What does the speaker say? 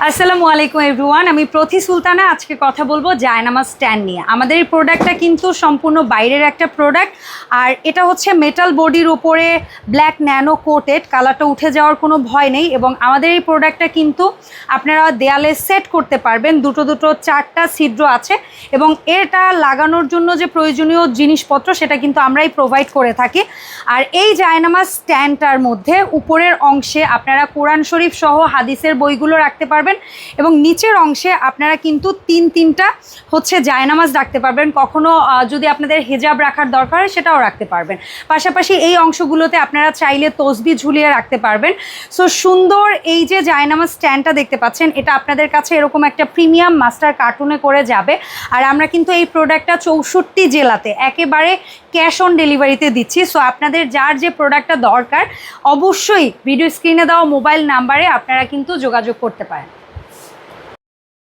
আসসালামু আলাইকুম এভরিওয়ান, আমি প্রতি সুলতানা। আজকে কথা বলবো জায়নামাজ স্ট্যান্ড নিয়ে। আমাদের এই প্রোডাক্টটা কিন্তু সম্পূর্ণ বাইরের একটা প্রোডাক্ট, আর এটা হচ্ছে মেটাল বডির উপরে ব্ল্যাক ন্যানো কোটেড। কালারটা উঠে যাওয়ার কোনো ভয় নেই, এবং আমাদের এই প্রোডাক্টটা কিন্তু আপনারা দেয়ালে সেট করতে পারবেন। দুটো চারটা ছিদ্র আছে, এবং এটা লাগানোর জন্য যে প্রয়োজনীয় জিনিসপত্র সেটা কিন্তু আমরাই প্রোভাইড করে থাকি। আর এই জায়নামাজ স্ট্যান্ডটার মধ্যে উপরের অংশে আপনারা কোরআন শরীফ সহ হাদিসের বইগুলো রাখতে পারবেন, এবং নিচের অংশে আপনারা কিন্তু তিনটা হচ্ছে জায়নামাজ রাখতে পারবেন। কখনো যদি আপনাদের হিজাব রাখার দরকার হয় সেটাও রাখতে পারবেন। পাশাপাশি এই অংশগুলোতে আপনারা চাইলে তসবি ঝুলিয়ে রাখতে পারবেন। সো সুন্দর এই যে জায়নামাজ স্ট্যান্ডটা দেখতে পাচ্ছেন, এটা আপনাদের কাছে এরকম একটা প্রিমিয়াম মাস্টার কার্টুনে করে যাবে। আর আমরা কিন্তু এই প্রোডাক্টটা 64 জেলাতে একেবারে ক্যাশ অন ডেলিভারিতে দিচ্ছি। সো আপনাদের যার যে প্রোডাক্টটা দরকার অবশ্যই ভিডিও স্ক্রিনে দেওয়া মোবাইল নাম্বারে আপনারা কিন্তু যোগাযোগ করতে পারেন।